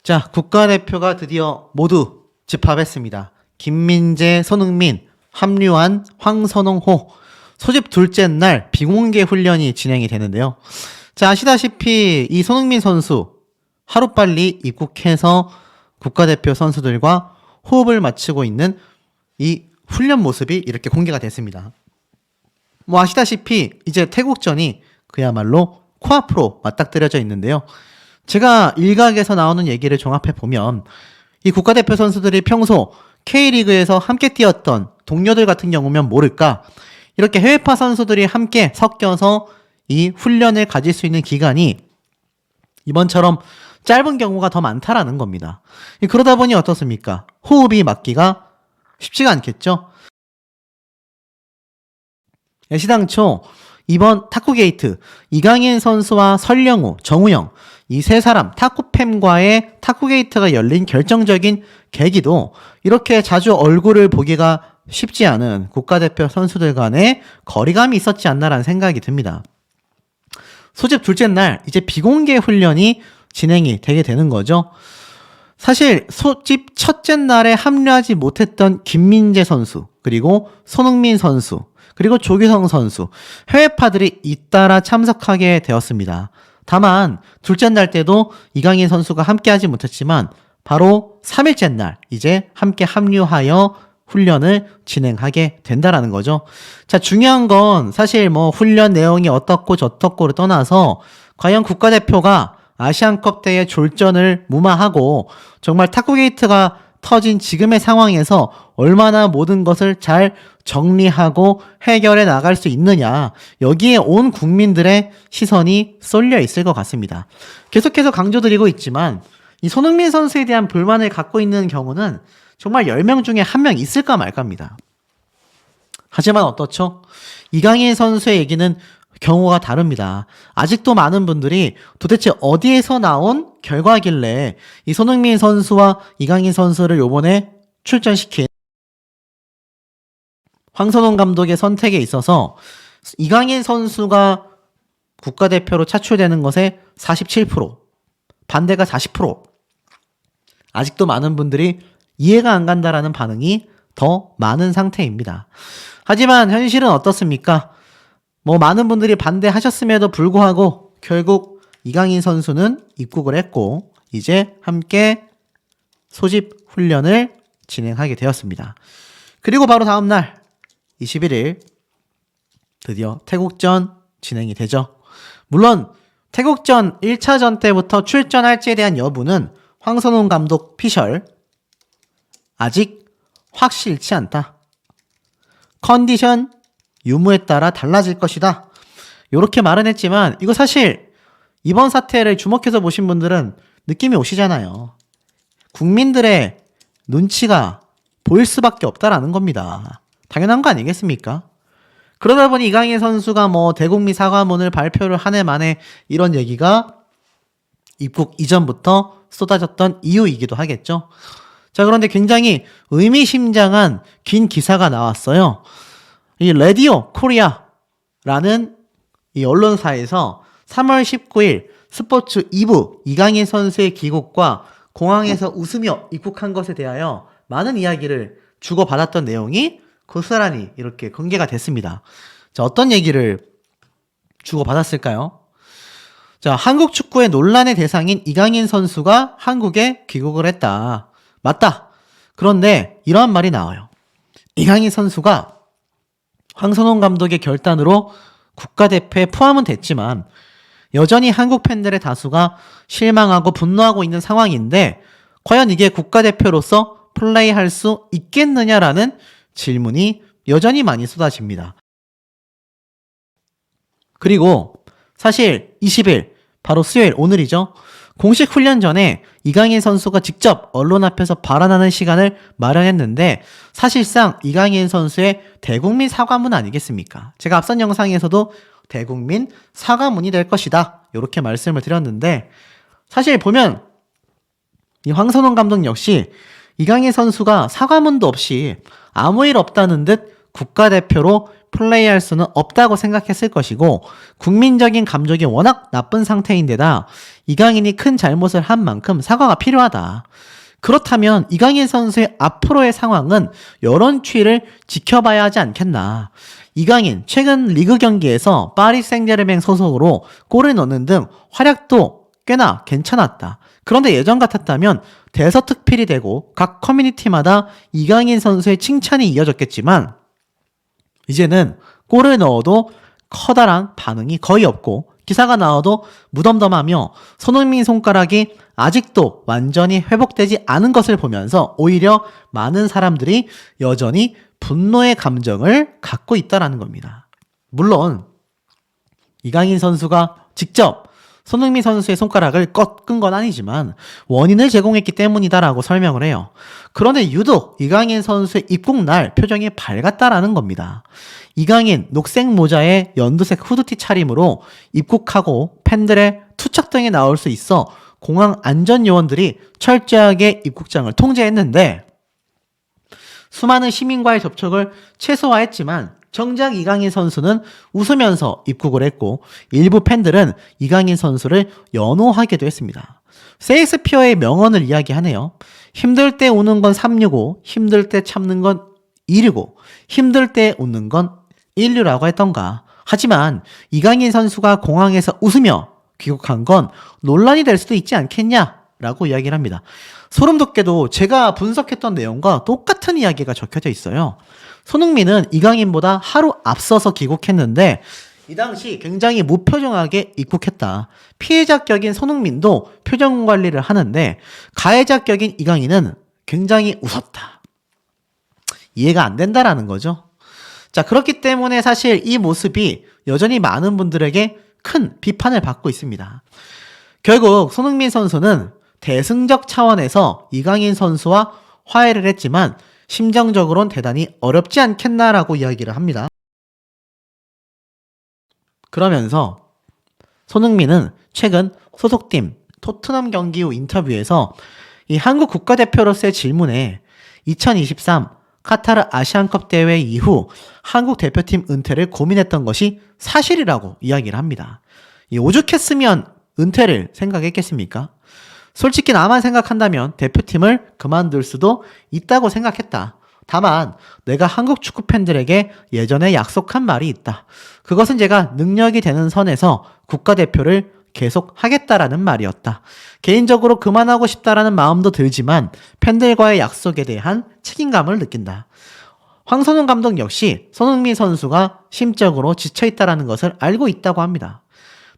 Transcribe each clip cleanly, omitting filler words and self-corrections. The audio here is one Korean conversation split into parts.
자, 국가대표가 드디어 모두 집합했습니다. 김민재, 손흥민, 합류한 황선홍호. 소집 둘째 날 비공개 훈련이 진행이 되는데요. 자, 아시다시피 이 손흥민 선수 하루빨리 입국해서 국가대표 선수들과 호흡을 맞추고 있는 이 훈련 모습이 이렇게 공개가 됐습니다. 뭐 아시다시피 이제 태국전이 그야말로 코앞으로 맞닥뜨려져 있는데요. 제가 일각에서 나오는 얘기를 종합해 보면 이 국가대표 선수들이 평소 K리그에서 함께 뛰었던 동료들 같은 경우면 모를까 이렇게 해외파 선수들이 함께 섞여서 이 훈련을 가질 수 있는 기간이 이번처럼 짧은 경우가 더 많다라는 겁니다. 그러다 보니 어떻습니까? 호흡이 맞기가 쉽지가 않겠죠? 시당초 이번 탁구게이트 이강인 선수와 설령우, 정우영 이 세 사람 탁구팸과의 탁구게이트가 열린 결정적인 계기도 이렇게 자주 얼굴을 보기가 쉽지 않은 국가대표 선수들 간의 거리감이 있었지 않나라는 생각이 듭니다. 소집 둘째 날 이제 비공개 훈련이 진행이 되게 되는 거죠. 사실 소집 첫째 날에 합류하지 못했던 김민재 선수 그리고 손흥민 선수 그리고 조규성 선수 해외파들이 잇따라 참석하게 되었습니다. 다만 둘째 날 때도 이강인 선수가 함께하지 못했지만 바로 3일째 날 이제 함께 합류하여 훈련을 진행하게 된다라는 거죠. 자, 중요한 건 사실 뭐 훈련 내용이 어떻고 저떻고를 떠나서 과연 국가대표가 아시안컵 대회 졸전을 무마하고 정말 탁구게이트가 터진 지금의 상황에서 얼마나 모든 것을 잘 정리하고 해결해 나갈 수 있느냐, 여기에 온 국민들의 시선이 쏠려 있을 것 같습니다. 계속해서 강조드리고 있지만 이 손흥민 선수에 대한 불만을 갖고 있는 경우는 정말 10명 중에 1명 있을까 말까입니다. 하지만 어떻죠? 이강인 선수의 얘기는 경우가 다릅니다. 아직도 많은 분들이 도대체 어디에서 나온 결과길래 이 손흥민 선수와 이강인 선수를 요번에 출전시킨 황선홍 감독의 선택에 있어서 이강인 선수가 국가대표로 차출되는 것에 47%, 반대가 40%. 아직도 많은 분들이 이해가 안 간다라는 반응이 더 많은 상태입니다. 하지만 현실은 어떻습니까? 뭐 많은 분들이 반대하셨음에도 불구하고 결국 이강인 선수는 입국을 했고 이제 함께 소집 훈련을 진행하게 되었습니다. 그리고 바로 다음 날 21일 드디어 태국전 진행이 되죠. 물론 태국전 1차전 때부터 출전할지에 대한 여부는 황선홍 감독 피셜 아직 확실치 않다. 컨디션 유무에 따라 달라질 것이다. 이렇게 말은 했지만 이거 사실 이번 사태를 주목해서 보신 분들은 느낌이 오시잖아요. 국민들의 눈치가 보일 수밖에 없다라는 겁니다. 당연한 거 아니겠습니까? 그러다 보니 이강인 선수가 뭐 대국민 사과문을 발표를 한 해 만에 이런 얘기가 입국 이전부터 쏟아졌던 이유이기도 하겠죠. 자, 그런데 굉장히 의미심장한 긴 기사가 나왔어요. 이 라디오 코리아라는 이 언론사에서 3월 19일 스포츠 2부 이강인 선수의 귀국과 공항에서 웃으며 입국한 것에 대하여 많은 이야기를 주고받았던 내용이 고스란히 이렇게 공개가 됐습니다. 자, 어떤 얘기를 주고받았을까요? 자, 한국 축구의 논란의 대상인 이강인 선수가 한국에 귀국을 했다. 맞다. 그런데 이러한 말이 나와요. 이강인 선수가 황선홍 감독의 결단으로 국가대표에 포함은 됐지만 여전히 한국 팬들의 다수가 실망하고 분노하고 있는 상황인데 과연 이게 국가대표로서 플레이할 수 있겠느냐라는 질문이 여전히 많이 쏟아집니다. 그리고 사실 20일 바로 수요일 오늘이죠. 공식 훈련 전에 이강인 선수가 직접 언론 앞에서 발언하는 시간을 마련했는데 사실상 이강인 선수의 대국민 사과문 아니겠습니까? 제가 앞선 영상에서도 대국민 사과문이 될 것이다 이렇게 말씀을 드렸는데 사실 보면 이 황선홍 감독 역시 이강인 선수가 사과문도 없이 아무 일 없다는 듯 국가대표로 플레이할 수는 없다고 생각했을 것이고 국민적인 감정이 워낙 나쁜 상태인데다 이강인이 큰 잘못을 한 만큼 사과가 필요하다. 그렇다면 이강인 선수의 앞으로의 상황은 여론 추이를 지켜봐야 하지 않겠나. 이강인 최근 리그 경기에서 파리 생제르맹 소속으로 골을 넣는 등 활약도 꽤나 괜찮았다. 그런데 예전 같았다면 대서특필이 되고 각 커뮤니티마다 이강인 선수의 칭찬이 이어졌겠지만 이제는 골을 넣어도 커다란 반응이 거의 없고 기사가 나와도 무덤덤하며 손흥민 손가락이 아직도 완전히 회복되지 않은 것을 보면서 오히려 많은 사람들이 여전히 분노의 감정을 갖고 있다는 겁니다. 물론 이강인 선수가 직접 손흥민 선수의 손가락을 꺾은 건 아니지만 원인을 제공했기 때문이다라고 설명을 해요. 그런데 유독 이강인 선수의 입국 날 표정이 밝았다라는 겁니다. 이강인 녹색 모자에 연두색 후드티 차림으로 입국하고 팬들의 투척 등에 나올 수 있어 공항 안전요원들이 철저하게 입국장을 통제했는데 수많은 시민과의 접촉을 최소화했지만 정작 이강인 선수는 웃으면서 입국을 했고 일부 팬들은 이강인 선수를 연호하기도 했습니다. 세익스피어의 명언을 이야기하네요. 힘들 때 우는 건 365, 힘들 때 참는 건 265, 힘들 때 웃는 건 1류라고 했던가. 하지만 이강인 선수가 공항에서 웃으며 귀국한 건 논란이 될 수도 있지 않겠냐? 라고 이야기를 합니다. 소름 돋게도 제가 분석했던 내용과 똑같은 이야기가 적혀져 있어요. 손흥민은 이강인보다 하루 앞서서 귀국했는데 이 당시 굉장히 무표정하게 입국했다. 피해자격인 손흥민도 표정 관리를 하는데 가해자격인 이강인은 굉장히 웃었다. 이해가 안 된다라는 거죠. 자, 그렇기 때문에 사실 이 모습이 여전히 많은 분들에게 큰 비판을 받고 있습니다. 결국 손흥민 선수는 대승적 차원에서 이강인 선수와 화해를 했지만 심정적으로는 대단히 어렵지 않겠나라고 이야기를 합니다. 그러면서 손흥민은 최근 소속팀 토트넘 경기 후 인터뷰에서 이 한국 국가대표로서의 질문에 2023 카타르 아시안컵 대회 이후 한국 대표팀 은퇴를 고민했던 것이 사실이라고 이야기를 합니다. 오죽했으면 은퇴를 생각했겠습니까? 솔직히 나만 생각한다면 대표팀을 그만둘 수도 있다고 생각했다. 다만 내가 한국 축구 팬들에게 예전에 약속한 말이 있다. 그것은 제가 능력이 되는 선에서 국가대표를 계속 하겠다라는 말이었다. 개인적으로 그만하고 싶다라는 마음도 들지만 팬들과의 약속에 대한 책임감을 느낀다. 황선홍 감독 역시 손흥민 선수가 심적으로 지쳐있다라는 것을 알고 있다고 합니다.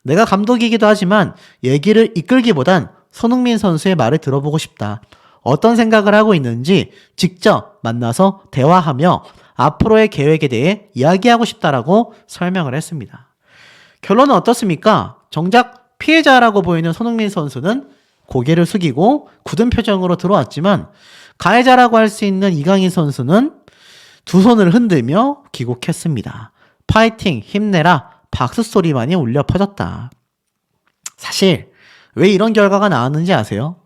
내가 감독이기도 하지만 얘기를 이끌기보단 손흥민 선수의 말을 들어보고 싶다. 어떤 생각을 하고 있는지 직접 만나서 대화하며 앞으로의 계획에 대해 이야기하고 싶다라고 설명을 했습니다. 결론은 어떻습니까? 정작 피해자라고 보이는 손흥민 선수는 고개를 숙이고 굳은 표정으로 들어왔지만 가해자라고 할 수 있는 이강인 선수는 두 손을 흔들며 귀국했습니다. 파이팅, 힘내라, 박수 소리만이 울려 퍼졌다. 사실 왜 이런 결과가 나왔는지 아세요?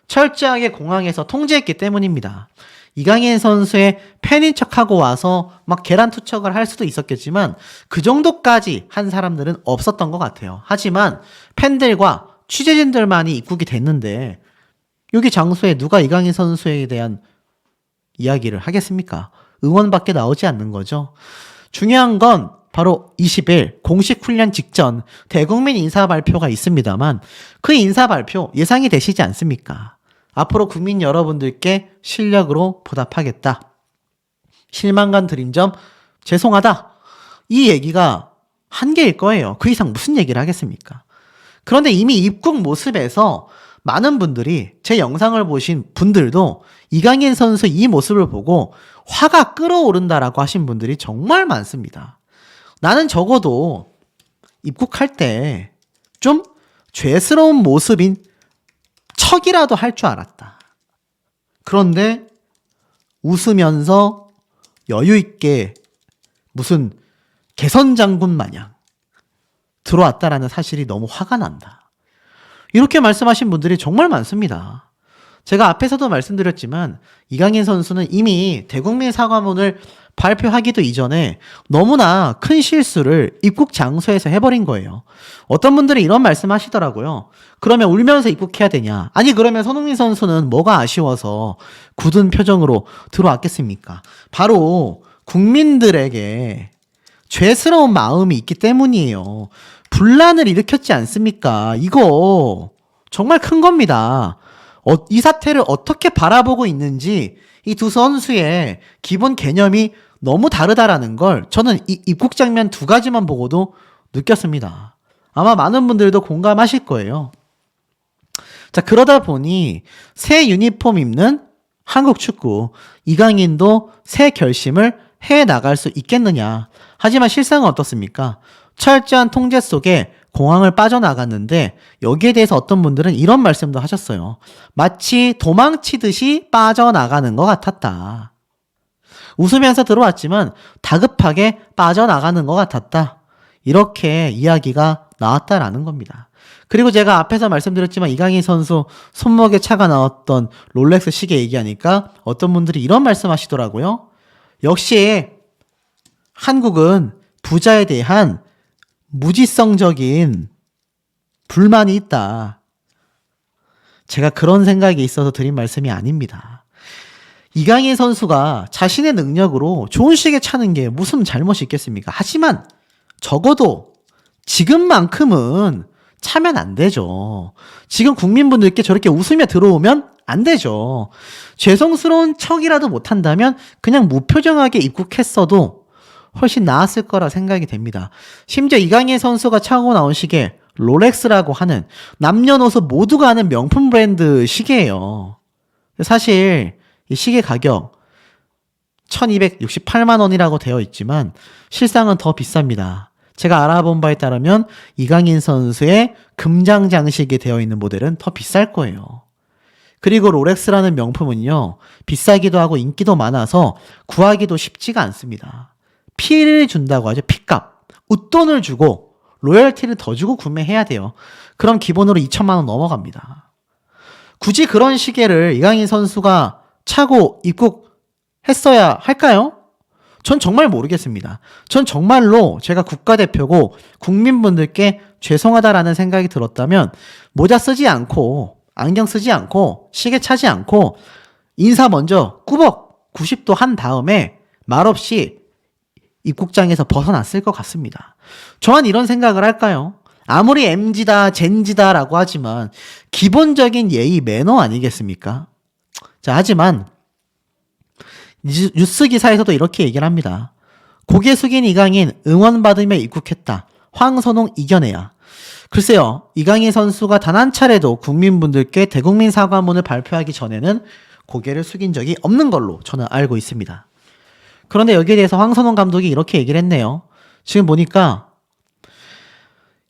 철저하게 공항에서 통제했기 때문입니다. 이강인 선수의 팬인 척하고 와서 막 계란 투척을 할 수도 있었겠지만 그 정도까지 한 사람들은 없었던 것 같아요. 하지만 팬들과 취재진들만이 입국이 됐는데 여기 장소에 누가 이강인 선수에 대한 이야기를 하겠습니까? 응원밖에 나오지 않는 거죠. 중요한 건 바로 20일 공식 훈련 직전 대국민 인사 발표가 있습니다만 그 인사 발표 예상이 되시지 않습니까? 앞으로 국민 여러분들께 실력으로 보답하겠다. 실망감 드린 점 죄송하다. 이 얘기가 한계일 거예요. 그 이상 무슨 얘기를 하겠습니까? 그런데 이미 입국 모습에서 많은 분들이 제 영상을 보신 분들도 이강인 선수 이 모습을 보고 화가 끓어오른다라고 하신 분들이 정말 많습니다. 나는 적어도 입국할 때 좀 죄스러운 모습인 척이라도 할 줄 알았다. 그런데 웃으면서 여유있게 무슨 개선장군 마냥 들어왔다라는 사실이 너무 화가 난다. 이렇게 말씀하신 분들이 정말 많습니다. 제가 앞에서도 말씀드렸지만 이강인 선수는 이미 대국민 사과문을 발표하기도 이전에 너무나 큰 실수를 입국 장소에서 해버린 거예요. 어떤 분들이 이런 말씀 하시더라고요. 그러면 울면서 입국해야 되냐? 아니 그러면 손흥민 선수는 뭐가 아쉬워서 굳은 표정으로 들어왔겠습니까? 바로 국민들에게 죄스러운 마음이 있기 때문이에요. 분란을 일으켰지 않습니까? 이거 정말 큰 겁니다. 이 사태를 어떻게 바라보고 있는지 이 두 선수의 기본 개념이 너무 다르다라는 걸 저는 이 입국 장면 두 가지만 보고도 느꼈습니다. 아마 많은 분들도 공감하실 거예요. 자, 그러다 보니 새 유니폼 입는 한국 축구, 이강인도 새 결심을 해 나갈 수 있겠느냐. 하지만 실상은 어떻습니까? 철저한 통제 속에 공항을 빠져나갔는데 여기에 대해서 어떤 분들은 이런 말씀도 하셨어요. 마치 도망치듯이 빠져나가는 것 같았다. 웃으면서 들어왔지만 다급하게 빠져나가는 것 같았다. 이렇게 이야기가 나왔다라는 겁니다. 그리고 제가 앞에서 말씀드렸지만 이강인 선수 손목에 차가 나왔던 롤렉스 시계 얘기하니까 어떤 분들이 이런 말씀 하시더라고요. 역시 한국은 부자에 대한 무지성적인 불만이 있다. 제가 그런 생각이 있어서 드린 말씀이 아닙니다. 이강인 선수가 자신의 능력으로 좋은 시계 차는 게 무슨 잘못이 있겠습니까? 하지만 적어도 지금만큼은 차면 안 되죠. 지금 국민분들께 저렇게 웃으며 들어오면 안 되죠. 죄송스러운 척이라도 못한다면 그냥 무표정하게 입국했어도 훨씬 나았을 거라 생각이 됩니다. 심지어 이강인 선수가 차고 나온 시계 롤렉스라고 하는 남녀노소 모두가 아는 명품 브랜드 시계예요. 사실 이 시계 가격 1268만 원이라고 되어 있지만 실상은 더 비쌉니다. 제가 알아본 바에 따르면 이강인 선수의 금장 장식이 되어 있는 모델은 더 비쌀 거예요. 그리고 롤렉스라는 명품은요, 비싸기도 하고 인기도 많아서 구하기도 쉽지가 않습니다. 피를 준다고 하죠. 피값. 웃돈을 주고 로열티를 더 주고 구매해야 돼요. 그럼 기본으로 2천만 원 넘어갑니다. 굳이 그런 시계를 이강인 선수가 차고 입국했어야 할까요? 전 정말 모르겠습니다. 전 정말로 제가 국가대표고 국민분들께 죄송하다라는 생각이 들었다면 모자 쓰지 않고 안경 쓰지 않고 시계 차지 않고 인사 먼저 꾸벅 90도 한 다음에 말없이 입국장에서 벗어났을 것 같습니다. 저는 이런 생각을 할까요? 아무리 MZ다 젠지다라고 하지만 기본적인 예의 매너 아니겠습니까? 자, 하지만 뉴스 기사에서도 이렇게 얘기를 합니다. 고개 숙인 이강인 응원받으며 입국했다. 황선홍 이겨내야. 글쎄요, 이강인 선수가 단 한 차례도 국민분들께 대국민 사과문을 발표하기 전에는 고개를 숙인 적이 없는 걸로 저는 알고 있습니다. 그런데 여기에 대해서 황선홍 감독이 이렇게 얘기를 했네요. 지금 보니까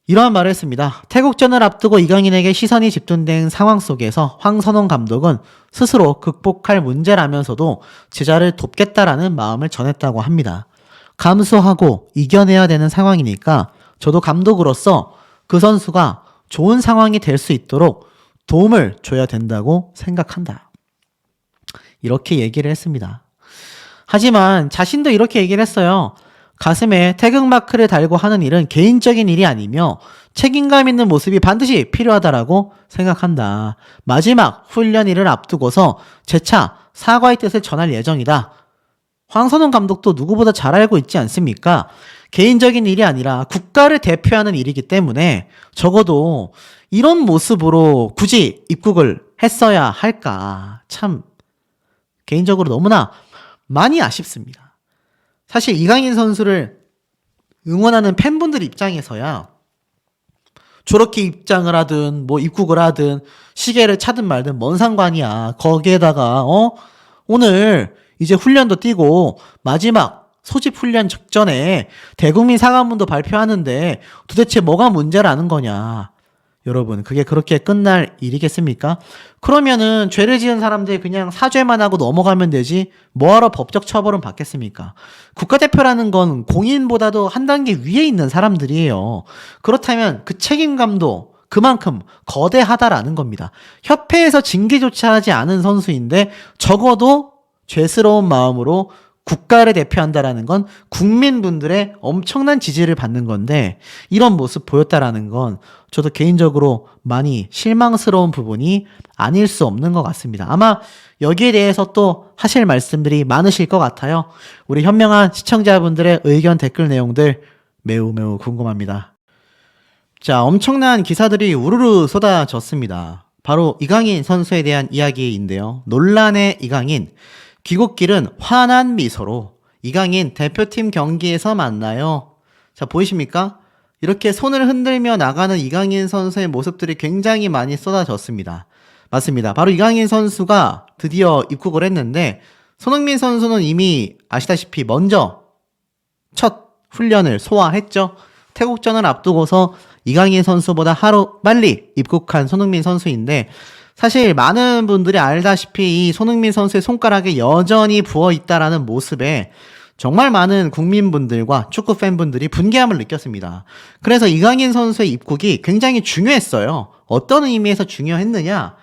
이러한 말을 했습니다. 태국전을 앞두고 이강인에게 시선이 집중된 상황 속에서 황선홍 감독은 스스로 극복할 문제라면서도 제자를 돕겠다라는 마음을 전했다고 합니다. 감수하고 이겨내야 되는 상황이니까 저도 감독으로서 그 선수가 좋은 상황이 될 수 있도록 도움을 줘야 된다고 생각한다. 이렇게 얘기를 했습니다. 하지만 자신도 이렇게 얘기를 했어요. 가슴에 태극마크를 달고 하는 일은 개인적인 일이 아니며 책임감 있는 모습이 반드시 필요하다라고 생각한다. 마지막 훈련 일을 앞두고서 재차 사과의 뜻을 전할 예정이다. 황선홍 감독도 누구보다 잘 알고 있지 않습니까? 개인적인 일이 아니라 국가를 대표하는 일이기 때문에 적어도 이런 모습으로 굳이 입국을 했어야 할까? 참 개인적으로 너무나 많이 아쉽습니다. 사실 이강인 선수를 응원하는 팬분들 입장에서야 저렇게 입장을 하든 뭐 입국을 하든 시계를 차든 말든 뭔 상관이야. 거기에다가 오늘 이제 훈련도 뛰고 마지막 소집 훈련 직전에 대국민 사과문도 발표하는데 도대체 뭐가 문제라는 거냐. 여러분, 그게 그렇게 끝날 일이겠습니까? 그러면은 죄를 지은 사람들 그냥 사죄만 하고 넘어가면 되지 뭐하러 법적 처벌은 받겠습니까? 국가대표라는 건 공인보다도 한 단계 위에 있는 사람들이에요. 그렇다면 그 책임감도 그만큼 거대하다라는 겁니다. 협회에서 징계조차 하지 않은 선수인데 적어도 죄스러운 마음으로 국가를 대표한다라는 건 국민분들의 엄청난 지지를 받는 건데 이런 모습 보였다라는 건 저도 개인적으로 많이 실망스러운 부분이 아닐 수 없는 것 같습니다. 아마 여기에 대해서 또 하실 말씀들이 많으실 것 같아요. 우리 현명한 시청자분들의 의견 댓글 내용들 매우 궁금합니다. 자, 엄청난 기사들이 우르르 쏟아졌습니다. 바로 이강인 선수에 대한 이야기인데요. 논란의 이강인, 귀국길은 환한 미소로 이강인 대표팀 경기에서 만나요. 자, 보이십니까? 이렇게 손을 흔들며 나가는 이강인 선수의 모습들이 굉장히 많이 쏟아졌습니다. 맞습니다. 바로 이강인 선수가 드디어 입국을 했는데 손흥민 선수는 이미 아시다시피 먼저 첫 훈련을 소화했죠. 태국전을 앞두고서 이강인 선수보다 하루 빨리 입국한 손흥민 선수인데 사실 많은 분들이 알다시피 이 손흥민 선수의 손가락에 여전히 부어있다라는 모습에 정말 많은 국민분들과 축구 팬분들이 분개함을 느꼈습니다. 그래서 이강인 선수의 입국이 굉장히 중요했어요. 어떤 의미에서 중요했느냐?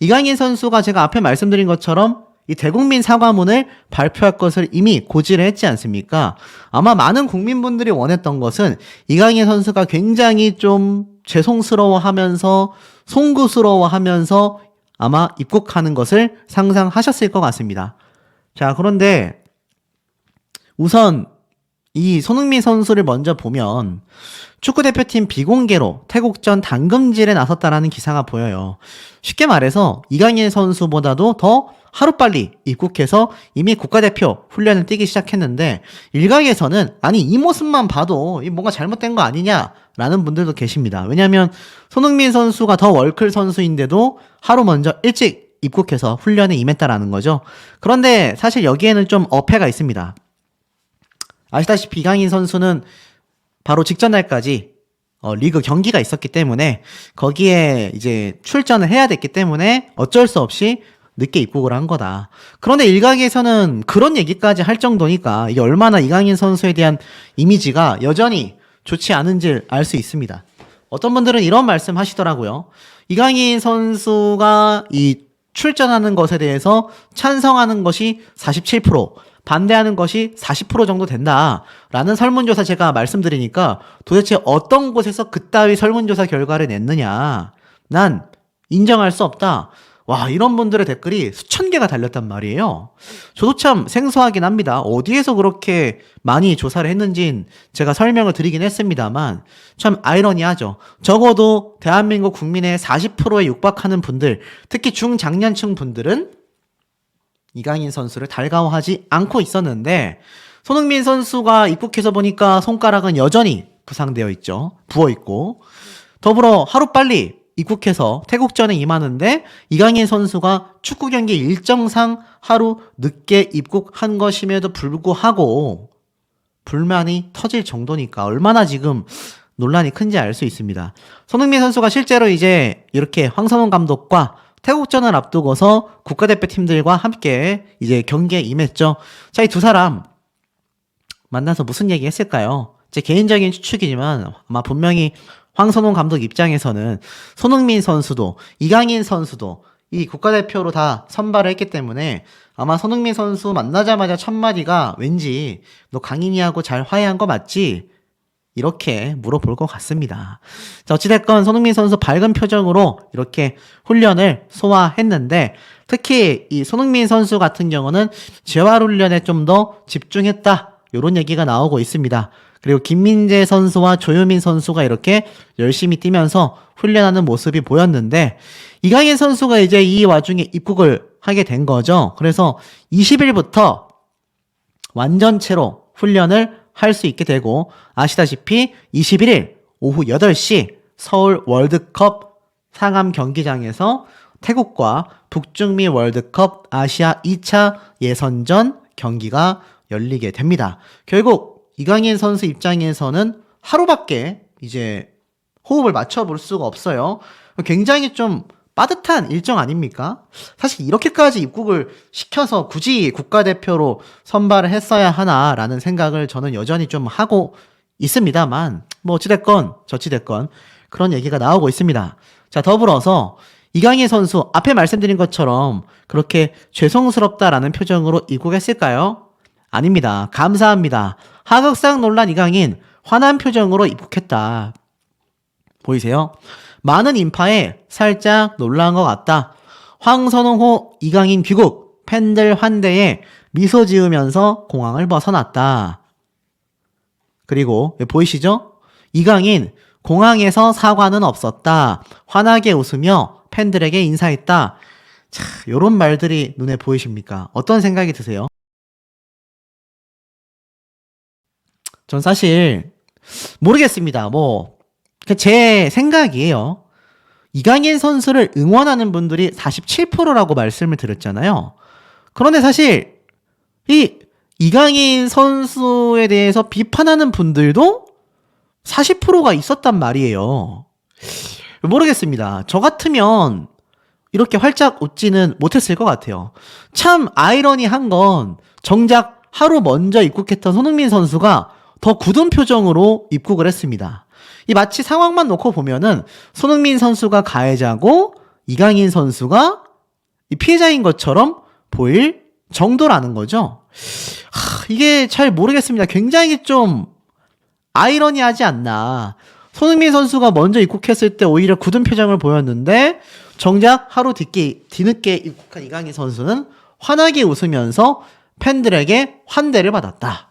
이강인 선수가 제가 앞에 말씀드린 것처럼 이 대국민 사과문을 발표할 것을 이미 고지를 했지 않습니까? 아마 많은 국민분들이 원했던 것은 이강인 선수가 굉장히 좀 죄송스러워하면서 송구스러워하면서 아마 입국하는 것을 상상하셨을 것 같습니다. 자, 그런데 우선 이 손흥민 선수를 먼저 보면 축구대표팀 비공개로 태국전 당금질에 나섰다라는 기사가 보여요. 쉽게 말해서 이강인 선수보다도 더 하루빨리 입국해서 이미 국가대표 훈련을 뛰기 시작했는데 일각에서는 아니 이 모습만 봐도 뭔가 잘못된 거 아니냐라는 분들도 계십니다. 왜냐하면 손흥민 선수가 더 월클 선수인데도 하루 먼저 일찍 입국해서 훈련에 임했다라는 거죠. 그런데 사실 여기에는 좀 어폐가 있습니다. 아시다시피 이강인 선수는 바로 직전 날까지 리그 경기가 있었기 때문에 거기에 이제 출전을 해야 됐기 때문에 어쩔 수 없이 늦게 입국을 한 거다. 그런데 일각에서는 그런 얘기까지 할 정도니까 이게 얼마나 이강인 선수에 대한 이미지가 여전히 좋지 않은지 알 수 있습니다. 어떤 분들은 이런 말씀 하시더라고요. 이강인 선수가 이 출전하는 것에 대해서 찬성하는 것이 47%, 반대하는 것이 40% 정도 된다라는 설문조사 제가 말씀드리니까 도대체 어떤 곳에서 그따위 설문조사 결과를 냈느냐. 난 인정할 수 없다. 와, 이런 분들의 댓글이 수천 개가 달렸단 말이에요. 저도 참 생소하긴 합니다. 어디에서 그렇게 많이 조사를 했는진 제가 설명을 드리긴 했습니다만 참 아이러니하죠. 적어도 대한민국 국민의 40%에 육박하는 분들, 특히 중장년층 분들은 이강인 선수를 달가워하지 않고 있었는데 손흥민 선수가 입국해서 보니까 손가락은 여전히 부상되어 있죠. 부어있고 더불어 하루빨리 입국해서 태국전에 임하는데 이강인 선수가 축구 경기 일정상 하루 늦게 입국한 것임에도 불구하고 불만이 터질 정도니까 얼마나 지금 논란이 큰지 알 수 있습니다. 손흥민 선수가 실제로 이제 이렇게 황선홍 감독과 태국전을 앞두고서 국가대표팀들과 함께 이제 경기에 임했죠. 자, 이 두 사람 만나서 무슨 얘기 했을까요? 제 개인적인 추측이지만 아마 분명히 황선홍 감독 입장에서는 손흥민 선수도 이강인 선수도 이 국가대표로 다 선발을 했기 때문에 아마 손흥민 선수 만나자마자 첫 마디가 왠지 너 강인이하고 잘 화해한 거 맞지? 이렇게 물어볼 것 같습니다. 자, 어찌됐건 손흥민 선수 밝은 표정으로 이렇게 훈련을 소화했는데 특히 이 손흥민 선수 같은 경우는 재활훈련에 좀 더 집중했다. 이런 얘기가 나오고 있습니다. 그리고 김민재 선수와 조유민 선수가 이렇게 열심히 뛰면서 훈련하는 모습이 보였는데 이강인 선수가 이제 이 와중에 입국을 하게 된 거죠. 그래서 20일부터 완전체로 훈련을 할 수 있게 되고 아시다시피 21일 오후 8시 서울 월드컵 상암 경기장에서 태국과 북중미 월드컵 아시아 2차 예선전 경기가 열리게 됩니다. 결국 이강인 선수 입장에서는 하루밖에 이제 호흡을 맞춰볼 수가 없어요. 굉장히 좀 빠듯한 일정 아닙니까? 사실 이렇게까지 입국을 시켜서 굳이 국가대표로 선발을 했어야 하나라는 생각을 저는 여전히 좀 하고 있습니다만 뭐 어찌됐건 저찌됐건 그런 얘기가 나오고 있습니다. 자, 더불어서 이강인 선수 앞에 말씀드린 것처럼 그렇게 죄송스럽다라는 표정으로 입국했을까요? 아닙니다. 감사합니다. 하극상 논란 이강인 화난 표정으로 입국했다. 보이세요? 많은 인파에 살짝 놀란 것 같다. 황선홍호 이강인 귀국 팬들 환대에 미소 지으면서 공항을 벗어났다. 그리고 보이시죠? 이강인 공항에서 사과는 없었다. 환하게 웃으며 팬들에게 인사했다. 자, 요런 말들이 눈에 보이십니까? 어떤 생각이 드세요? 전 사실 모르겠습니다. 제 생각이에요. 이강인 선수를 응원하는 분들이 47%라고 말씀을 드렸잖아요. 그런데 사실 이강인 선수에 대해서 비판하는 분들도 40%가 있었단 말이에요. 모르겠습니다. 저 같으면 이렇게 활짝 웃지는 못했을 것 같아요. 참 아이러니한 건 정작 하루 먼저 입국했던 손흥민 선수가 더 굳은 표정으로 입국을 했습니다. 이 마치 상황만 놓고 보면은 손흥민 선수가 가해자고 이강인 선수가 이 피해자인 것처럼 보일 정도라는 거죠. 이게 잘 모르겠습니다. 굉장히 좀 아이러니하지 않나. 손흥민 선수가 먼저 입국했을 때 오히려 굳은 표정을 보였는데 정작 하루 뒤늦게 입국한 이강인 선수는 환하게 웃으면서 팬들에게 환대를 받았다.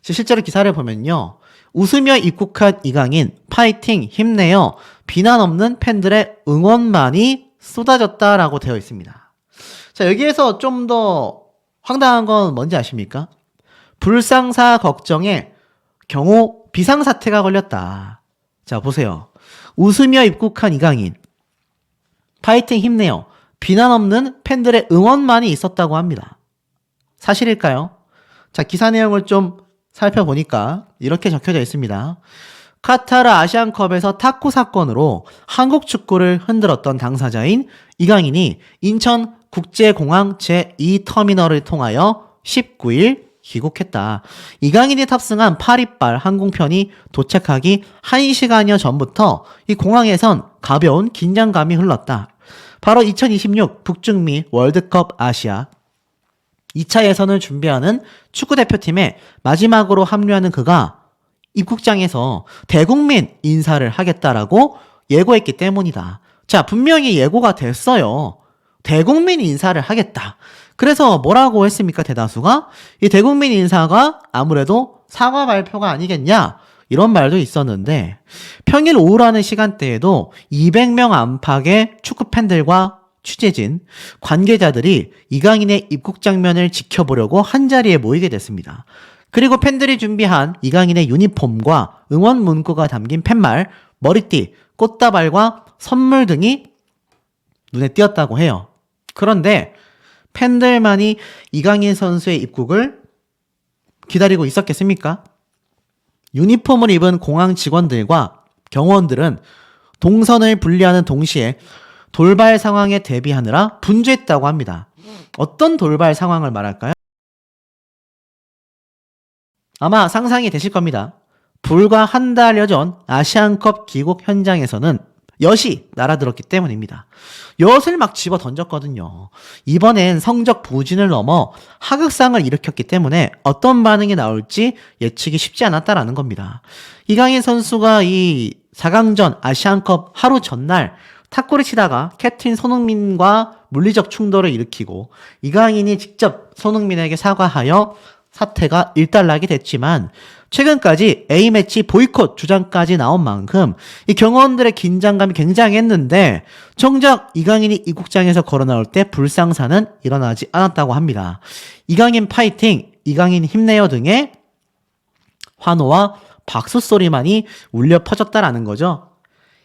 실제로 기사를 보면요. 웃으며 입국한 이강인 파이팅 힘내요. 비난 없는 팬들의 응원만이 쏟아졌다라고 되어 있습니다. 자, 여기에서 좀 더 황당한 건 뭔지 아십니까? 불상사 걱정에 경호 비상사태가 걸렸다. 자, 보세요. 웃으며 입국한 이강인 파이팅 힘내요. 비난 없는 팬들의 응원만이 있었다고 합니다. 사실일까요? 자, 기사 내용을 좀 살펴보니까 이렇게 적혀져 있습니다. 카타르 아시안컵에서 탁구 사건으로 한국 축구를 흔들었던 당사자인 이강인이 인천 국제공항 제2터미널을 통하여 19일 귀국했다. 이강인이 탑승한 파리발 항공편이 도착하기 1시간여 전부터 이 공항에선 가벼운 긴장감이 흘렀다. 바로 2026 북중미 월드컵 아시아 2차 예선을 준비하는 축구대표팀에 마지막으로 합류하는 그가 입국장에서 대국민 인사를 하겠다라고 예고했기 때문이다. 자, 분명히 예고가 됐어요. 대국민 인사를 하겠다. 그래서 뭐라고 했습니까? 대다수가 이 대국민 인사가 아무래도 사과 발표가 아니겠냐 이런 말도 있었는데 평일 오후라는 시간대에도 200명 안팎의 축구 팬들과 취재진, 관계자들이 이강인의 입국 장면을 지켜보려고 한자리에 모이게 됐습니다. 그리고 팬들이 준비한 이강인의 유니폼과 응원 문구가 담긴 팻말, 머리띠, 꽃다발과 선물 등이 눈에 띄었다고 해요. 그런데 팬들만이 이강인 선수의 입국을 기다리고 있었겠습니까? 유니폼을 입은 공항 직원들과 경호원들은 동선을 분리하는 동시에 돌발 상황에 대비하느라 분주했다고 합니다. 어떤 돌발 상황을 말할까요? 아마 상상이 되실 겁니다. 불과 한 달여 전 아시안컵 귀국 현장에서는 엿이 날아들었기 때문입니다. 엿을 막 집어 던졌거든요. 이번엔 성적 부진을 넘어 하극상을 일으켰기 때문에 어떤 반응이 나올지 예측이 쉽지 않았다라는 겁니다. 이강인 선수가 이 4강전 아시안컵 하루 전날 탁구를 치다가 캡틴 손흥민과 물리적 충돌을 일으키고 이강인이 직접 손흥민에게 사과하여 사태가 일단락이 됐지만 최근까지 A매치 보이콧 주장까지 나온 만큼 이 경호원들의 긴장감이 굉장했는데 정작 이강인이 입국장에서 걸어 나올 때 불상사는 일어나지 않았다고 합니다. 이강인 파이팅, 이강인 힘내요 등의 환호와 박수 소리만이 울려 퍼졌다라는 거죠.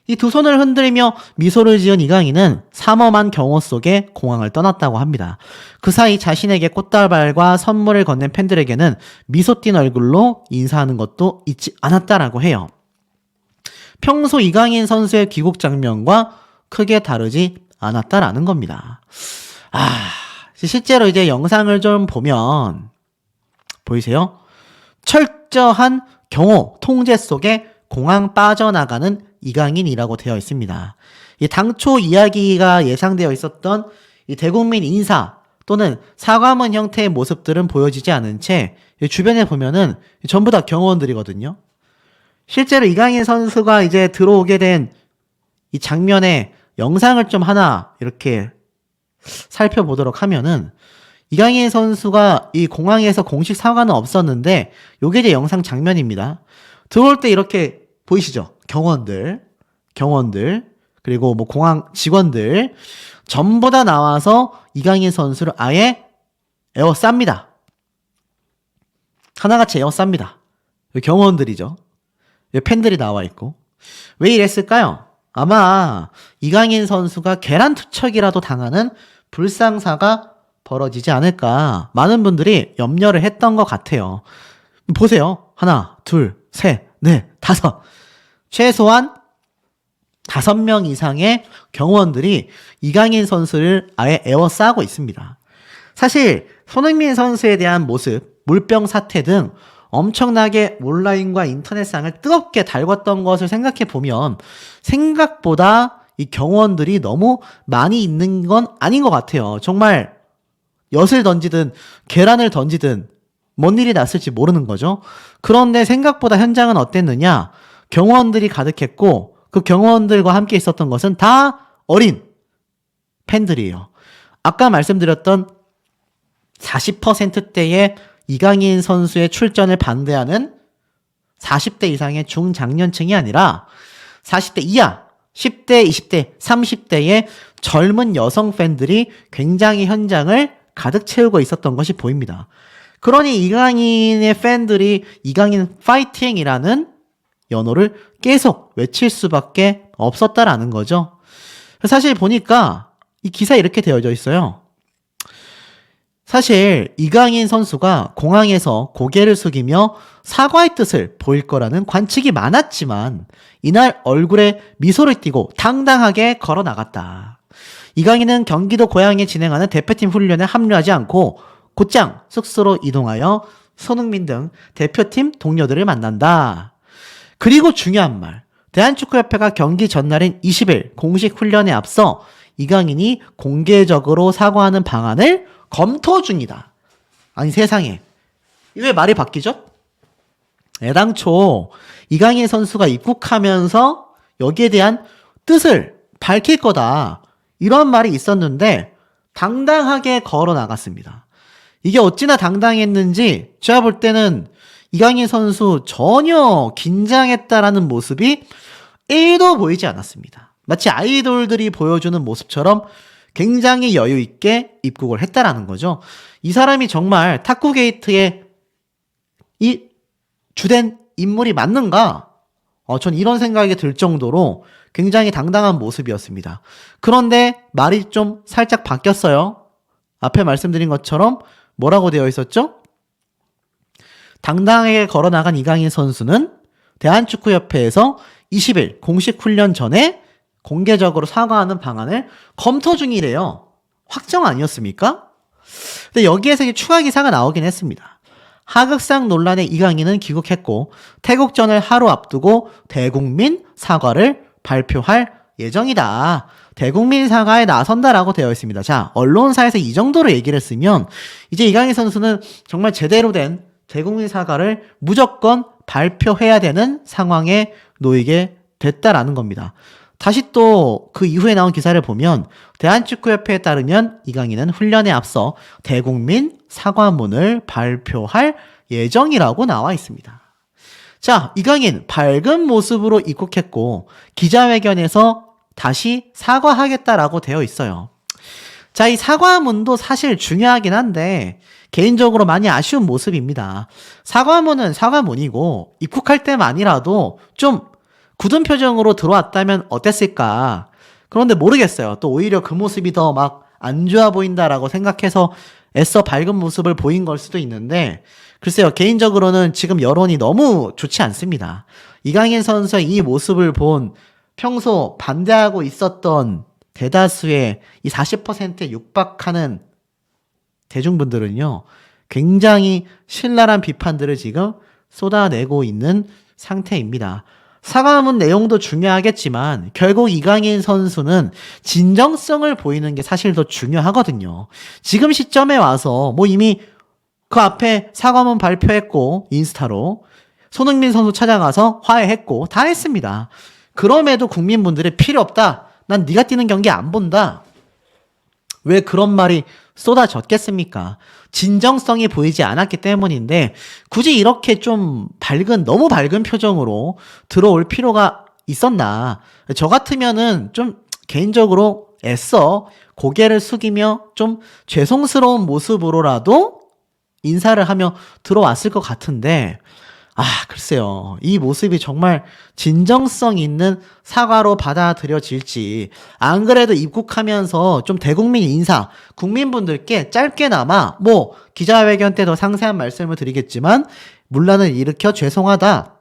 이 두 손을 흔들며 미소를 지은 이강인은 삼엄한 경호 속에 공항을 떠났다고 합니다. 그 사이 자신에게 꽃다발과 선물을 건넨 팬들에게는 미소 띤 얼굴로 인사하는 것도 잊지 않았다라고 해요. 평소 이강인 선수의 귀국 장면과 크게 다르지 않았다라는 겁니다. 실제로 이제 영상을 좀 보면 보이세요? 철저한 경호 통제 속에 공항 빠져나가는 이강인이라고 되어 있습니다. 이 당초 이야기가 예상되어 있었던 이 대국민 인사 또는 사과문 형태의 모습들은 보여지지 않은 채 주변에 보면은 전부 다 경호원들이거든요. 실제로 이강인 선수가 이제 들어오게 된 이 장면의 영상을 좀 하나 이렇게 살펴보도록 하면은 이강인 선수가 이 공항에서 공식 사과는 없었는데 요게 이제 영상 장면입니다. 들어올 때 이렇게 보이시죠? 경호원들 그리고 뭐 공항 직원들 전부 다 나와서 이강인 선수를 아예 에워쌉니다. 하나같이 에워쌉니다. 경호원들이죠. 팬들이 나와 있고. 왜 이랬을까요? 아마 이강인 선수가 계란 투척이라도 당하는 불상사가 벌어지지 않을까 많은 분들이 염려를 했던 것 같아요. 보세요. 하나, 둘, 셋, 넷, 다섯. 최소한 5명 이상의 경호원들이 이강인 선수를 아예 에워싸고 있습니다. 사실 손흥민 선수에 대한 모습, 물병 사태 등 엄청나게 온라인과 인터넷상을 뜨겁게 달궜던 것을 생각해 보면 생각보다 이 경호원들이 너무 많이 있는 건 아닌 것 같아요. 정말 엿을 던지든 계란을 던지든 뭔 일이 났을지 모르는 거죠. 그런데 생각보다 현장은 어땠느냐? 경호원들이 가득했고 그 경호원들과 함께 있었던 것은 다 어린 팬들이에요. 아까 말씀드렸던 40%대의 이강인 선수의 출전을 반대하는 40대 이상의 중장년층이 아니라 40대 이하, 10대, 20대, 30대의 젊은 여성 팬들이 굉장히 현장을 가득 채우고 있었던 것이 보입니다. 그러니 이강인의 팬들이 이강인 파이팅이라는 연호를 계속 외칠 수밖에 없었다라는 거죠. 사실 보니까 이 기사에 이렇게 되어져 있어요. 사실 이강인 선수가 공항에서 고개를 숙이며 사과의 뜻을 보일 거라는 관측이 많았지만 이날 얼굴에 미소를 띠고 당당하게 걸어 나갔다. 이강인은 경기도 고향에 진행하는 대표팀 훈련에 합류하지 않고 곧장 숙소로 이동하여 손흥민 등 대표팀 동료들을 만난다. 그리고 중요한 말, 대한축구협회가 경기 전날인 20일 공식 훈련에 앞서 이강인이 공개적으로 사과하는 방안을 검토 중이다. 아니 세상에, 왜 말이 바뀌죠? 애당초 이강인 선수가 입국하면서 여기에 대한 뜻을 밝힐 거다, 이런 말이 있었는데 당당하게 걸어 나갔습니다. 이게 어찌나 당당했는지 제가 볼 때는 이강인 선수 전혀 긴장했다라는 모습이 1도 보이지 않았습니다. 마치 아이돌들이 보여주는 모습처럼 굉장히 여유 있게 입국을 했다라는 거죠. 이 사람이 정말 탁구 게이트의 이 주된 인물이 맞는가? 전 이런 생각이 들 정도로 굉장히 당당한 모습이었습니다. 그런데 말이 좀 살짝 바뀌었어요. 앞에 말씀드린 것처럼 뭐라고 되어 있었죠? 당당하게 걸어나간 이강인 선수는 대한축구협회에서 20일 공식 훈련 전에 공개적으로 사과하는 방안을 검토 중이래요. 확정 아니었습니까? 근데 여기에서 추가 기사가 나오긴 했습니다. 하극상 논란에 이강인은 귀국했고 태국전을 하루 앞두고 대국민 사과를 발표할 예정이다. 대국민 사과에 나선다라고 되어 있습니다. 자, 언론사에서 이 정도로 얘기를 했으면 이제 이강인 선수는 정말 제대로 된 대국민 사과를 무조건 발표해야 되는 상황에 놓이게 됐다라는 겁니다. 다시 또 그 이후에 나온 기사를 보면 대한축구협회에 따르면 이강인은 훈련에 앞서 대국민 사과문을 발표할 예정이라고 나와 있습니다. 자, 이강인 밝은 모습으로 입국했고 기자회견에서 다시 사과하겠다라고 되어 있어요. 자, 이 사과문도 사실 중요하긴 한데 개인적으로 많이 아쉬운 모습입니다. 사과문은 사과문이고 입국할 때만이라도 좀 굳은 표정으로 들어왔다면 어땠을까? 그런데 모르겠어요. 또 오히려 그 모습이 더 막 안 좋아 보인다라고 생각해서 애써 밝은 모습을 보인 걸 수도 있는데 글쎄요. 개인적으로는 지금 여론이 너무 좋지 않습니다. 이강인 선수의 이 모습을 본 평소 반대하고 있었던 대다수의 이 40%에 육박하는 대중분들은요, 굉장히 신랄한 비판들을 지금 쏟아내고 있는 상태입니다. 사과문 내용도 중요하겠지만 결국 이강인 선수는 진정성을 보이는 게 사실 더 중요하거든요. 지금 시점에 와서 뭐 이미 그 앞에 사과문 발표했고 인스타로 손흥민 선수 찾아가서 화해했고 다 했습니다. 그럼에도 국민분들이 필요 없다. 난 네가 뛰는 경기 안 본다. 왜 그런 말이 쏟아졌겠습니까? 진정성이 보이지 않았기 때문인데 굳이 이렇게 좀 너무 밝은 표정으로 들어올 필요가 있었나? 저 같으면은 좀 개인적으로 애써 고개를 숙이며 좀 죄송스러운 모습으로라도 인사를 하며 들어왔을 것 같은데 글쎄요. 이 모습이 정말 진정성 있는 사과로 받아들여질지, 안 그래도 입국하면서 좀 대국민 인사, 국민분들께 짧게나마, 기자회견 때 더 상세한 말씀을 드리겠지만, 문란을 일으켜 죄송하다.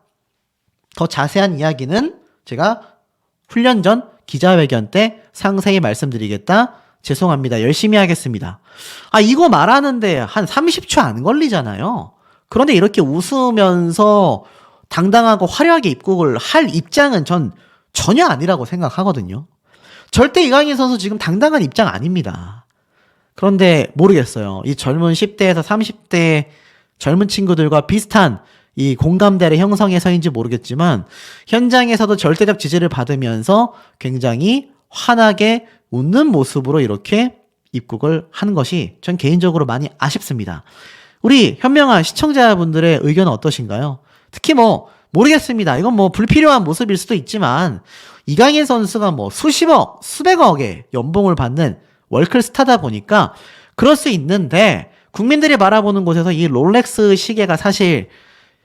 더 자세한 이야기는 제가 훈련 전 기자회견 때 상세히 말씀드리겠다. 죄송합니다. 열심히 하겠습니다. 이거 말하는데 한 30초 안 걸리잖아요. 그런데 이렇게 웃으면서 당당하고 화려하게 입국을 할 입장은 전 전혀 아니라고 생각하거든요. 절대 이강인 선수 지금 당당한 입장 아닙니다. 그런데 모르겠어요. 이 젊은 10대에서 30대 젊은 친구들과 비슷한 이 공감대를 형성해서인지 모르겠지만 현장에서도 절대적 지지를 받으면서 굉장히 환하게 웃는 모습으로 이렇게 입국을 하는 것이 전 개인적으로 많이 아쉽습니다. 우리 현명한 시청자분들의 의견은 어떠신가요? 특히 모르겠습니다. 이건 불필요한 모습일 수도 있지만 이강인 선수가 수십억, 수백억의 연봉을 받는 월클 스타다 보니까 그럴 수 있는데 국민들이 바라보는 곳에서 이 롤렉스 시계가 사실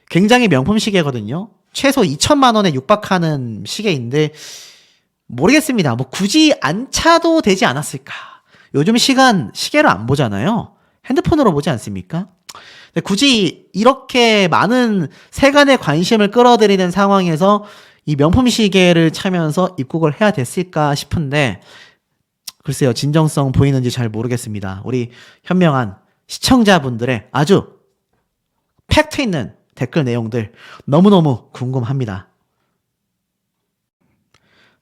굉장히 명품 시계거든요. 최소 2천만 원에 육박하는 시계인데 모르겠습니다. 굳이 안 차도 되지 않았을까? 요즘 시간 시계로 안 보잖아요. 핸드폰으로 보지 않습니까? 굳이 이렇게 많은 세간의 관심을 끌어들이는 상황에서 이 명품 시계를 차면서 입국을 해야 됐을까 싶은데 글쎄요. 진정성 보이는지 잘 모르겠습니다. 우리 현명한 시청자분들의 아주 팩트 있는 댓글 내용들 너무너무 궁금합니다.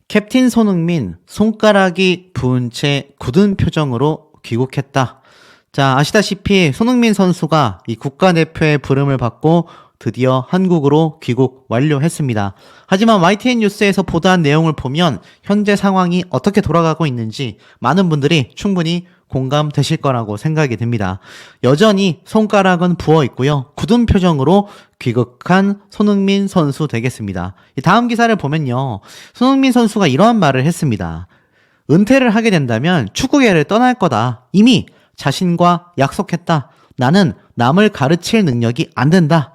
캡틴 손흥민 손가락이 부은 채 굳은 표정으로 귀국했다. 자, 아시다시피 손흥민 선수가 이 국가대표의 부름을 받고 드디어 한국으로 귀국 완료했습니다. 하지만 YTN 뉴스에서 보도한 내용을 보면 현재 상황이 어떻게 돌아가고 있는지 많은 분들이 충분히 공감되실 거라고 생각이 듭니다. 여전히 손가락은 부어 있고요. 굳은 표정으로 귀국한 손흥민 선수 되겠습니다. 이 다음 기사를 보면요. 손흥민 선수가 이러한 말을 했습니다. 은퇴를 하게 된다면 축구계를 떠날 거다. 이미 자신과 약속했다. 나는 남을 가르칠 능력이 안 된다.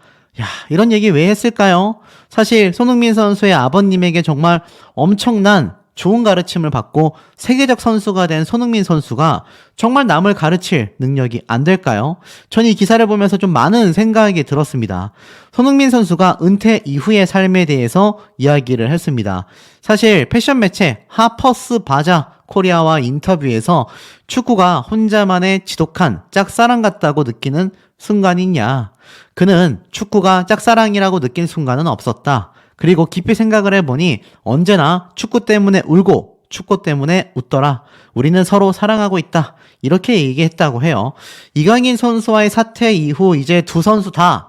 이런 얘기 왜 했을까요? 사실 손흥민 선수의 아버님에게 정말 엄청난 좋은 가르침을 받고 세계적 선수가 된 손흥민 선수가 정말 남을 가르칠 능력이 안 될까요? 전 이 기사를 보면서 좀 많은 생각이 들었습니다. 손흥민 선수가 은퇴 이후의 삶에 대해서 이야기를 했습니다. 사실 패션 매체 하퍼스 바자 코리아와 인터뷰에서 축구가 혼자만의 지독한 짝사랑 같다고 느끼는 순간이 있냐? 그는 축구가 짝사랑이라고 느낀 순간은 없었다. 그리고 깊이 생각을 해보니 언제나 축구 때문에 울고 축구 때문에 웃더라. 우리는 서로 사랑하고 있다. 이렇게 얘기했다고 해요. 이강인 선수와의 사퇴 이후 이제 두 선수 다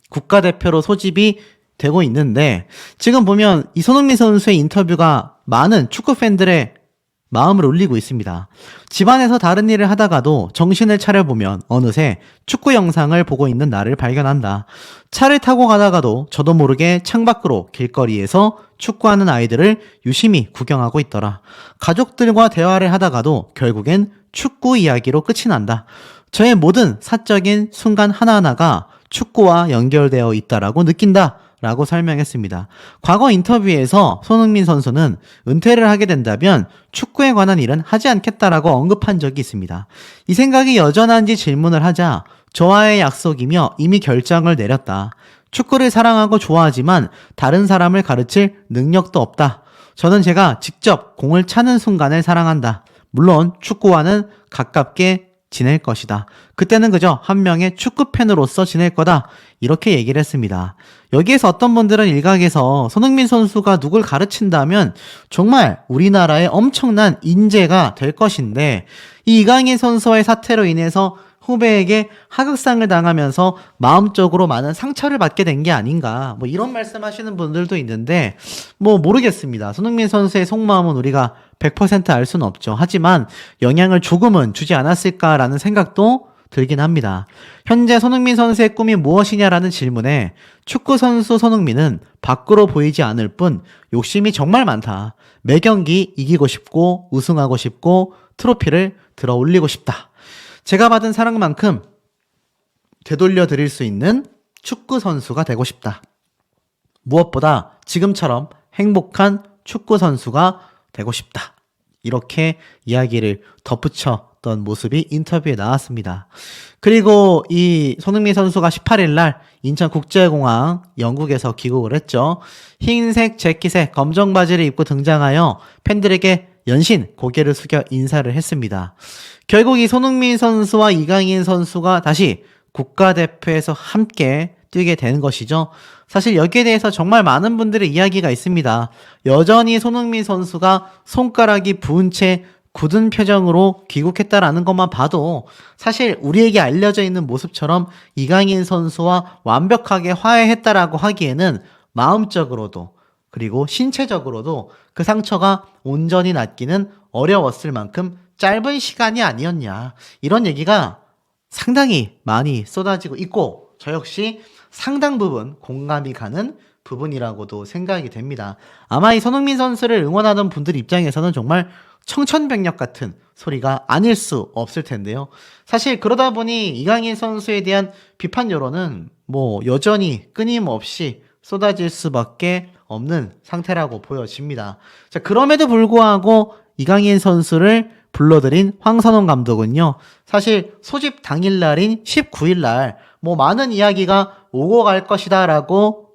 국가대표로 소집이 되고 있는데 지금 보면 이 손흥민 선수의 인터뷰가 많은 축구 팬들의 마음을 울리고 있습니다. 집안에서 다른 일을 하다가도 정신을 차려보면 어느새 축구 영상을 보고 있는 나를 발견한다. 차를 타고 가다가도 저도 모르게 창밖으로 길거리에서 축구하는 아이들을 유심히 구경하고 있더라. 가족들과 대화를 하다가도 결국엔 축구 이야기로 끝이 난다. 저의 모든 사적인 순간 하나하나가 축구와 연결되어 있다라고 느낀다. 라고 설명했습니다. 과거 인터뷰에서 손흥민 선수는 은퇴를 하게 된다면 축구에 관한 일은 하지 않겠다라고 언급한 적이 있습니다. 이 생각이 여전한지 질문을 하자 저와의 약속이며 이미 결정을 내렸다. 축구를 사랑하고 좋아하지만 다른 사람을 가르칠 능력도 없다. 저는 제가 직접 공을 차는 순간을 사랑한다. 물론 축구와는 가깝게 지낼 것이다. 그때는 그저 한 명의 축구팬으로서 지낼 거다. 이렇게 얘기를 했습니다. 여기에서 어떤 분들은 일각에서 손흥민 선수가 누굴 가르친다면 정말 우리나라의 엄청난 인재가 될 것인데 이 이강인 선수와의 사태로 인해서 후배에게 하극상을 당하면서 마음적으로 많은 상처를 받게 된 게 아닌가 뭐 이런 말씀하시는 분들도 있는데 뭐 모르겠습니다. 손흥민 선수의 속마음은 우리가 100% 알 수는 없죠. 하지만 영향을 조금은 주지 않았을까라는 생각도 들긴 합니다. 현재 손흥민 선수의 꿈이 무엇이냐라는 질문에 축구 선수 손흥민은 밖으로 보이지 않을 뿐 욕심이 정말 많다. 매 경기 이기고 싶고 우승하고 싶고 트로피를 들어 올리고 싶다. 제가 받은 사랑만큼 되돌려 드릴 수 있는 축구 선수가 되고 싶다. 무엇보다 지금처럼 행복한 축구 선수가 되고 싶다. 이렇게 이야기를 덧붙였던 모습이 인터뷰에 나왔습니다. 그리고 이 손흥민 선수가 18일 날 인천국제공항 영국에서 귀국을 했죠. 흰색 재킷에 검정 바지를 입고 등장하여 팬들에게 연신 고개를 숙여 인사를 했습니다. 결국 이 손흥민 선수와 이강인 선수가 다시 국가대표에서 함께 뛰게 되는 것이죠. 사실 여기에 대해서 정말 많은 분들의 이야기가 있습니다. 여전히 손흥민 선수가 손가락이 부은 채 굳은 표정으로 귀국했다라는 것만 봐도 사실 우리에게 알려져 있는 모습처럼 이강인 선수와 완벽하게 화해했다라고 하기에는 마음적으로도 그리고 신체적으로도 그 상처가 온전히 낫기는 어려웠을 만큼 짧은 시간이 아니었냐. 이런 얘기가 상당히 많이 쏟아지고 있고 저 역시 상당 부분 공감이 가는 부분이라고도 생각이 됩니다. 아마 이 손흥민 선수를 응원하는 분들 입장에서는 정말 청천벽력 같은 소리가 아닐 수 없을 텐데요. 사실 그러다 보니 이강인 선수에 대한 비판 여론은 뭐 여전히 끊임없이 쏟아질 수밖에 없는 상태라고 보여집니다. 자, 그럼에도 불구하고 이강인 선수를 불러들인 황선홍 감독은요. 사실 소집 당일날인 19일날 뭐 많은 이야기가 오고 갈 것이다 라고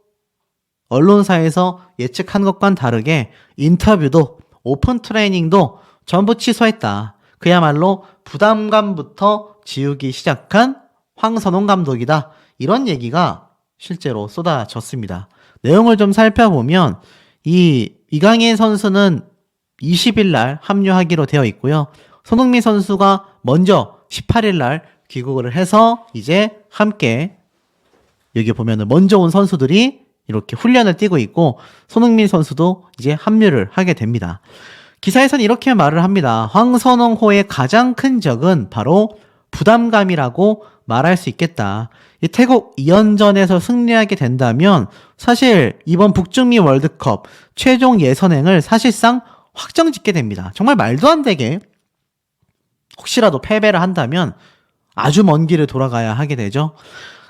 언론사에서 예측한 것과는 다르게 인터뷰도 오픈 트레이닝도 전부 취소했다. 그야말로 부담감부터 지우기 시작한 황선홍 감독이다. 이런 얘기가 실제로 쏟아졌습니다. 내용을 좀 살펴보면 이강인 선수는 20일 날 합류하기로 되어 있고요. 손흥민 선수가 먼저 18일 날 귀국을 해서 이제 함께 여기 보면은 먼저 온 선수들이 이렇게 훈련을 뛰고 있고 손흥민 선수도 이제 합류를 하게 됩니다. 기사에서는 이렇게 말을 합니다. 황선홍호의 가장 큰 적은 바로 부담감이라고 말할 수 있겠다. 이 태국 2연전에서 승리하게 된다면 사실 이번 북중미 월드컵 최종 예선행을 사실상 확정짓게 됩니다. 정말 말도 안 되게 혹시라도 패배를 한다면 아주 먼 길을 돌아가야 하게 되죠.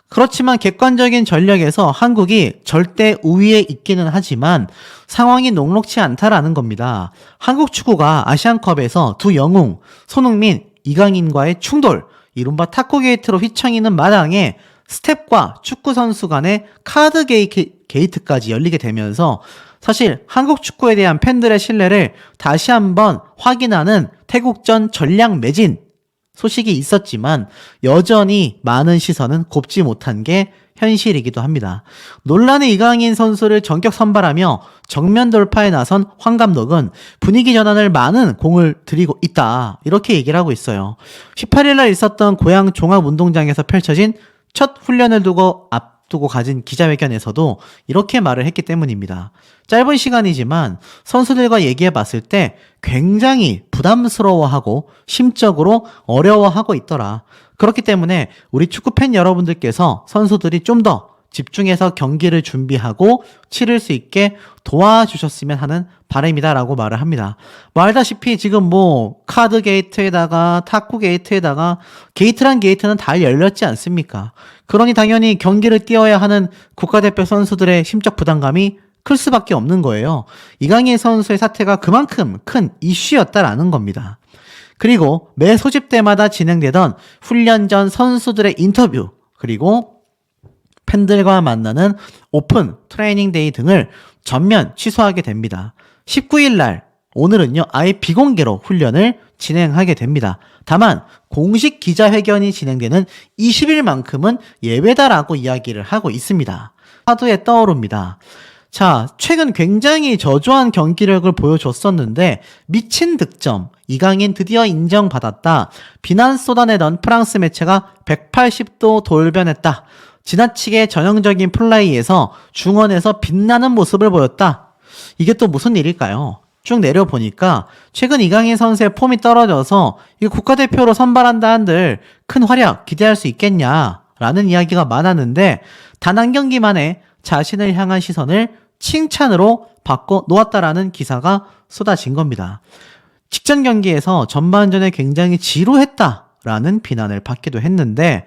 그렇지만 객관적인 전력에서 한국이 절대 우위에 있기는 하지만 상황이 녹록치 않다라는 겁니다. 한국 축구가 아시안컵에서 두 영웅 손흥민, 이강인과의 충돌, 이른바 탁구 게이트로 휘청이는 마당에 스텝과 축구 선수 간의 카드 게이트까지 열리게 되면서 사실 한국 축구에 대한 팬들의 신뢰를 다시 한번 확인하는 태국전 전략 매진 소식이 있었지만 여전히 많은 시선은 곱지 못한 게 현실이기도 합니다. 논란의 이강인 선수를 전격 선발하며 정면 돌파에 나선 황 감독은 분위기 전환을 많은 공을 들이고 있다. 이렇게 얘기를 하고 있어요. 18일 날 있었던 고양 종합운동장에서 펼쳐진 첫 훈련을 앞두고 가진 기자회견에서도 이렇게 말을 했기 때문입니다. 짧은 시간이지만 선수들과 얘기해 봤을 때 굉장히 부담스러워하고 심적으로 어려워하고 있더라. 그렇기 때문에 우리 축구팬 여러분들께서 선수들이 좀 더 집중해서 경기를 준비하고 치를 수 있게 도와주셨으면 하는 바람이다라고 말을 합니다. 뭐 알다시피 지금 뭐 카드 게이트에다가 탁구 게이트에다가 게이트란 게이트는 다 열렸지 않습니까? 그러니 당연히 경기를 뛰어야 하는 국가대표 선수들의 심적 부담감이 클 수밖에 없는 거예요. 이강인 선수의 사태가 그만큼 큰 이슈였다라는 겁니다. 그리고 매 소집 때마다 진행되던 훈련 전 선수들의 인터뷰 그리고 팬들과 만나는 오픈 트레이닝 데이 등을 전면 취소하게 됩니다. 19일 날 오늘은요, 아예 비공개로 훈련을 진행하게 됩니다. 다만 공식 기자회견이 진행되는 20일만큼은 예외다라고 이야기를 하고 있습니다. 화두에 떠오릅니다. 자, 최근 굉장히 저조한 경기력을 보여줬었는데 미친 득점, 이강인 드디어 인정받았다. 비난 쏟아내던 프랑스 매체가 180도 돌변했다. 지나치게 전형적인 플레이에서 중원에서 빛나는 모습을 보였다. 이게 또 무슨 일일까요? 쭉 내려보니까 최근 이강인 선수의 폼이 떨어져서 이 국가대표로 선발한다 한들 큰 활약 기대할 수 있겠냐라는 이야기가 많았는데 단 한 경기만에 자신을 향한 시선을 칭찬으로 바꿔 놓았다라는 기사가 쏟아진 겁니다. 직전 경기에서 전반전에 굉장히 지루했다라는 비난을 받기도 했는데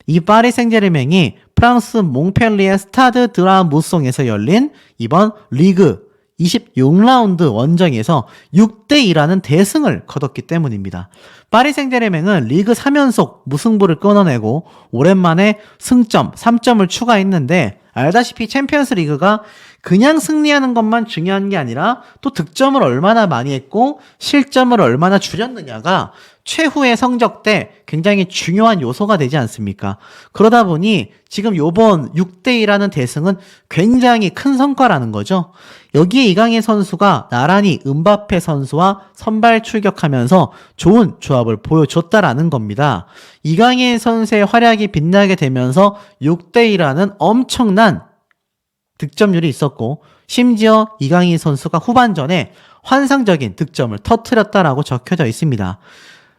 이 파리 생제르맹이 프랑스 몽펠리에 스타드 드라 무송에서 열린 이번 리그 26라운드 원정에서 6대2라는 대승을 거뒀기 때문입니다. 파리 생제르맹은 리그 3연속 무승부를 끊어내고 오랜만에 승점 3점을 추가했는데 알다시피 챔피언스 리그가 그냥 승리하는 것만 중요한 게 아니라 또 득점을 얼마나 많이 했고 실점을 얼마나 줄였느냐가 최후의 성적 때 굉장히 중요한 요소가 되지 않습니까? 그러다 보니 지금 요번 6대2라는 대승은 굉장히 큰 성과라는 거죠. 여기에 이강인 선수가 나란히 음바페 선수와 선발 출격하면서 좋은 조합을 보여줬다라는 겁니다. 이강인 선수의 활약이 빛나게 되면서 6대2라는 엄청난 득점률이 있었고 심지어 이강인 선수가 후반전에 환상적인 득점을 터뜨렸다라고 적혀져 있습니다.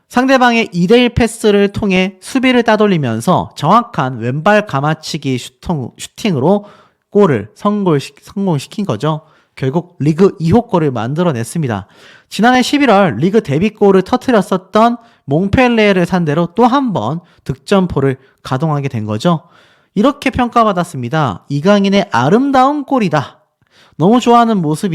상대방의 2대1 패스를 통해 수비를 따돌리면서 정확한 왼발 감아치기 슈팅으로 골을 성공시킨 거죠. 결국 리그 2호 골을 만들어냈습니다. 지난해 11월 리그 데뷔골을 터뜨렸었던 몽펠레를 상대로 또 한 번 득점포를 가동하게 된 거죠. 이렇게 평가받았습니다. 이강인의 아름다운 골이다. 너무 좋아하는 모습이